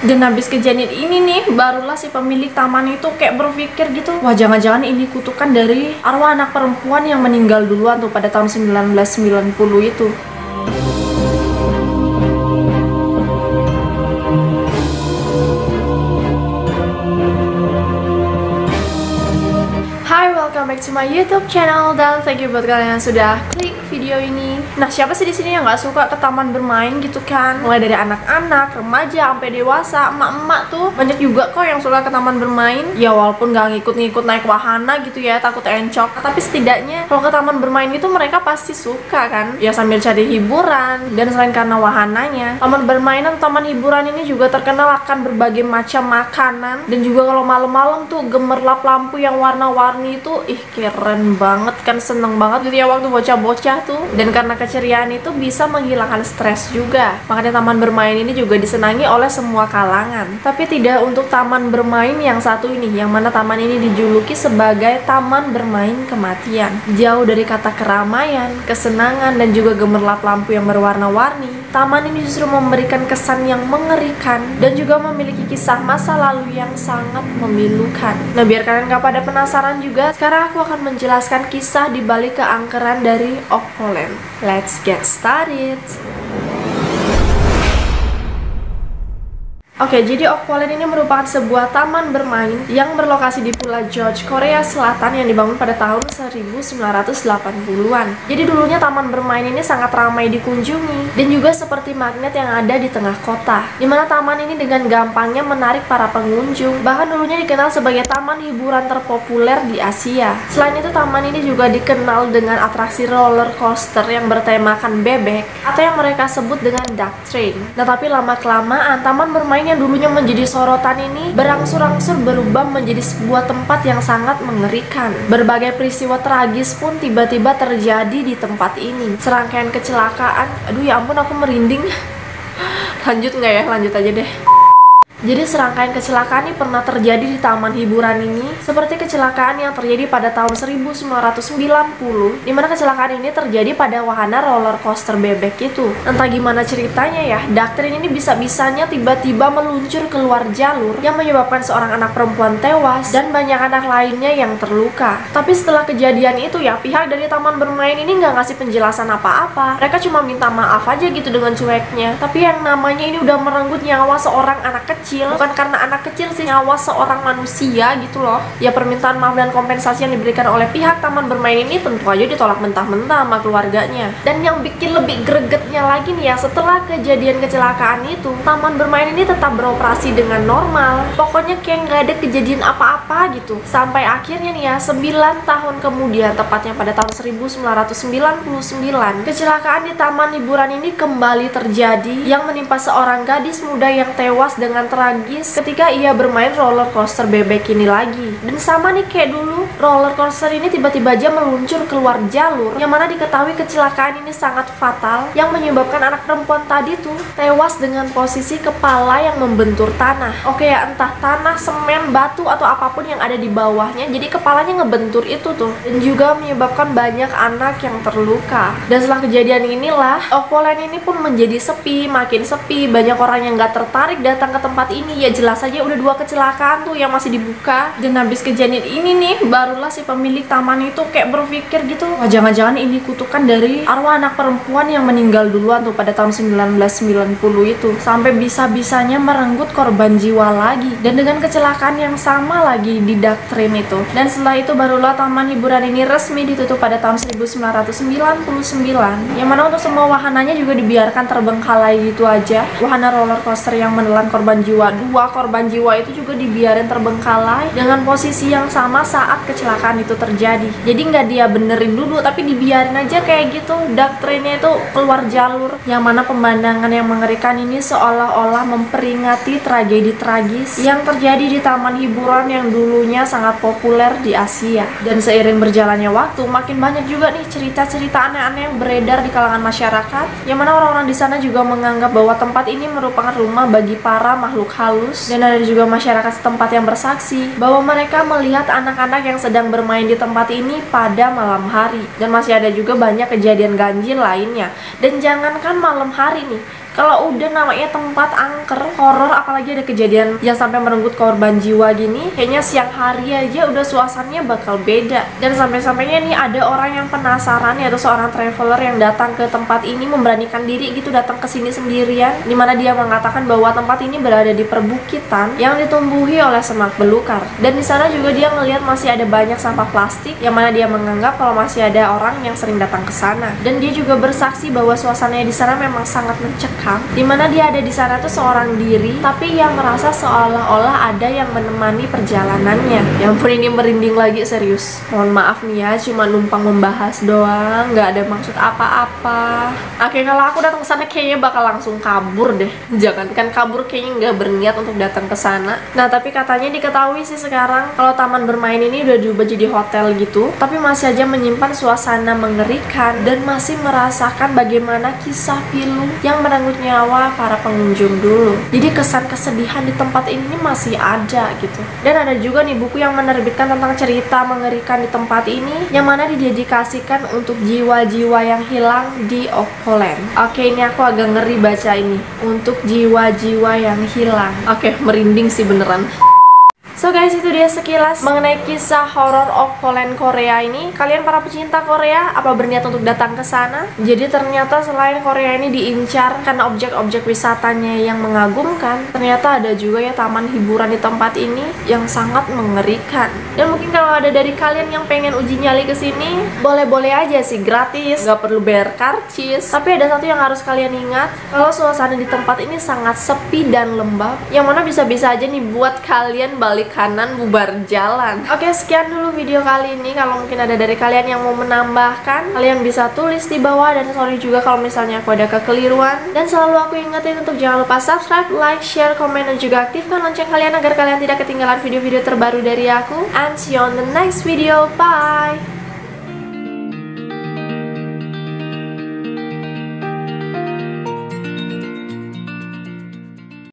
Dan habis kejadian ini nih, barulah si pemilik taman itu kayak berpikir gitu, wah jangan-jangan ini kutukan dari arwah anak perempuan yang meninggal duluan tuh pada tahun 1990 itu. Hai, welcome back to my YouTube channel dan thank you buat kalian yang sudah klik video ini. Nah, siapa sih di sini yang nggak suka ke taman bermain gitu kan? Mulai dari anak-anak, remaja, sampai dewasa, emak-emak tuh banyak juga kok yang suka ke taman bermain. Ya walaupun nggak ngikut-ngikut naik wahana gitu ya, takut encok. Tapi setidaknya kalau ke taman bermain itu mereka pasti suka kan? Ya sambil cari hiburan. Dan selain karena wahananya, taman bermain atau taman hiburan ini juga terkenal akan berbagai macam makanan. Dan juga kalau malam-malam tuh gemerlap lampu yang warna-warni itu, keren banget kan, seneng banget gitu ya waktu bocah-bocah tuh. Dan karena keceriaan itu bisa menghilangkan stres juga, makanya taman bermain ini juga disenangi oleh semua kalangan. Tapi tidak untuk taman bermain yang satu ini, yang mana taman ini dijuluki sebagai taman bermain kematian. Jauh dari kata keramaian, kesenangan, dan juga gemerlap lampu yang berwarna-warni, taman ini justru memberikan kesan yang mengerikan dan juga memiliki kisah masa lalu yang sangat memilukan. Nah, biar kalian gak pada penasaran juga, sekarang aku akan menjelaskan kisah di balik keangkeran dari Okpoland. Let's get started. Oke, jadi Okpoland ini merupakan sebuah taman bermain yang berlokasi di Pulau George, Korea Selatan yang dibangun pada tahun 1980-an. Jadi dulunya taman bermain ini sangat ramai dikunjungi dan juga seperti magnet yang ada di tengah kota, dimana taman ini dengan gampangnya menarik para pengunjung. Bahkan dulunya dikenal sebagai taman hiburan terpopuler di Asia. Selain itu, taman ini juga dikenal dengan atraksi roller coaster yang bertemakan bebek atau yang mereka sebut dengan duck train. Nah, tapi lama-kelamaan taman bermain yang dulunya menjadi sorotan ini berangsur-angsur berubah menjadi sebuah tempat yang sangat mengerikan. Berbagai peristiwa tragis pun tiba-tiba terjadi di tempat ini. Serangkaian kecelakaan, aduh ya ampun aku merinding. Lanjut nggak ya? Lanjut aja deh. Jadi serangkaian kecelakaan ini pernah terjadi di taman hiburan ini, seperti kecelakaan yang terjadi pada tahun 1990, dimana kecelakaan ini terjadi pada wahana roller coaster bebek itu. Entah gimana ceritanya ya, duck train ini bisa-bisanya tiba-tiba meluncur keluar jalur yang menyebabkan seorang anak perempuan tewas dan banyak anak lainnya yang terluka. Tapi setelah kejadian itu ya, pihak dari taman bermain ini nggak ngasih penjelasan apa-apa. Mereka cuma minta maaf aja gitu dengan cueknya. Tapi yang namanya ini udah merenggut nyawa seorang anak kecil, bukan karena anak kecil sih, nyawa seorang manusia gitu loh. Ya permintaan maaf dan kompensasi yang diberikan oleh pihak taman bermain ini tentu aja ditolak mentah-mentah sama keluarganya. Dan yang bikin lebih gregetnya lagi nih ya, setelah kejadian kecelakaan itu, taman bermain ini tetap beroperasi dengan normal. Pokoknya kayak nggak ada kejadian apa-apa gitu. Sampai akhirnya nih ya, 9 tahun kemudian, tepatnya pada tahun 1999, kecelakaan di taman hiburan ini kembali terjadi yang menimpa seorang gadis muda yang tewas dengan tragis ketika ia bermain roller coaster bebek ini lagi. Dan sama nih kayak dulu, roller coaster ini tiba-tiba aja meluncur keluar jalur, yang mana diketahui kecelakaan ini sangat fatal yang menyebabkan anak perempuan tadi tuh tewas dengan posisi kepala yang membentur tanah. Oke ya, entah tanah, semen, batu, atau apapun yang ada di bawahnya, jadi kepalanya ngebentur itu tuh, dan juga menyebabkan banyak anak yang terluka. Dan setelah kejadian inilah, Okpoland ini pun menjadi sepi, makin sepi. Banyak orang yang gak tertarik datang ke tempat ini. Ya jelas aja udah 2 kecelakaan tuh yang masih dibuka. Dan habis kejadian ini nih, barulah si pemilik taman itu kayak berpikir gitu, wah jangan-jangan ini kutukan dari arwah anak perempuan yang meninggal duluan tuh pada tahun 1990 itu, sampai bisa-bisanya merenggut korban jiwa lagi. Dan dengan kecelakaan yang sama lagi di duck train itu. Dan setelah itu barulah taman hiburan ini resmi ditutup pada tahun 1999, yang mana untuk semua wahananya juga dibiarkan terbengkalai gitu aja. Wahana roller coaster yang menelan korban jiwa, 2 korban jiwa itu juga dibiarin terbengkalai dengan posisi yang sama saat kecelakaan itu terjadi. Jadi nggak dia benerin dulu, tapi dibiarin aja kayak gitu. Duck trainnya itu keluar jalur, yang mana pemandangan yang mengerikan ini seolah-olah memperingati tragedi tragis yang terjadi di taman hiburan yang dulunya sangat populer di Asia. Dan seiring berjalannya waktu, makin banyak juga nih cerita-cerita aneh-aneh yang beredar di kalangan masyarakat, yang mana orang-orang di sana juga menganggap bahwa tempat ini merupakan rumah bagi para makhluk halus. Dan ada juga masyarakat setempat yang bersaksi bahwa mereka melihat anak-anak yang sedang bermain di tempat ini pada malam hari. Dan masih ada juga banyak kejadian ganjil lainnya. Dan jangankan malam hari nih, Kalau udah namanya tempat angker, horor, apalagi ada kejadian yang sampai merenggut korban jiwa gini, kayaknya siang hari aja udah suasananya bakal beda. Dan sampai-sampainya nih ada orang yang penasaran, yaitu seorang traveler yang datang ke tempat ini, memberanikan diri gitu datang ke sini sendirian, dimana dia mengatakan bahwa tempat ini berada di perbukitan yang ditumbuhi oleh semak belukar. Dan di sana juga dia ngelihat masih ada banyak sampah plastik, yang mana dia menganggap kalau masih ada orang yang sering datang ke sana. Dan dia juga bersaksi bahwa suasananya di sana memang sangat mencekam, dimana dia ada di sana tuh seorang diri, tapi yang merasa seolah-olah ada yang menemani perjalanannya. Ya ampun, ini merinding lagi, serius. Mohon maaf nih ya, cuma numpang membahas doang, nggak ada maksud apa-apa. Oke, kalau aku datang ke sana kayaknya bakal langsung kabur deh. Jangankan kabur, kayaknya nggak berniat untuk datang ke sana. Nah, tapi katanya diketahui sih sekarang kalau taman bermain ini udah diubah jadi hotel gitu, tapi masih aja menyimpan suasana mengerikan dan masih merasakan bagaimana kisah pilu yang merenggut nyawa para pengunjung dulu. Jadi kesan kesedihan di tempat ini masih ada gitu. Dan ada juga nih buku yang menerbitkan tentang cerita mengerikan di tempat ini, yang mana didedikasikan untuk jiwa-jiwa yang hilang di Okpoland. Oke, ini aku agak ngeri baca ini, untuk jiwa-jiwa yang hilang. Oke, merinding sih beneran. So guys, itu dia sekilas mengenai kisah horor Okpoland Korea ini. Kalian para pecinta Korea, apa berniat untuk datang ke sana? Jadi ternyata selain Korea ini diincar karena objek-objek wisatanya yang mengagumkan, ternyata ada juga ya taman hiburan di tempat ini yang sangat mengerikan. Dan mungkin kalau ada dari kalian yang pengen uji nyali ke sini, boleh-boleh aja sih, gratis, nggak perlu bayar karcis. Tapi ada satu yang harus kalian ingat, kalau suasana di tempat ini sangat sepi dan lembab, yang mana bisa-bisa aja nih buat kalian balik kanan bubar jalan. Oke, sekian dulu video kali ini. Kalau mungkin ada dari kalian yang mau menambahkan, kalian bisa tulis di bawah. Dan sorry juga kalau misalnya aku ada kekeliruan. Dan selalu aku ingetin untuk jangan lupa subscribe, like, share, komen, dan juga aktifkan lonceng kalian agar kalian tidak ketinggalan video-video terbaru dari aku. And see you on the next video. Bye!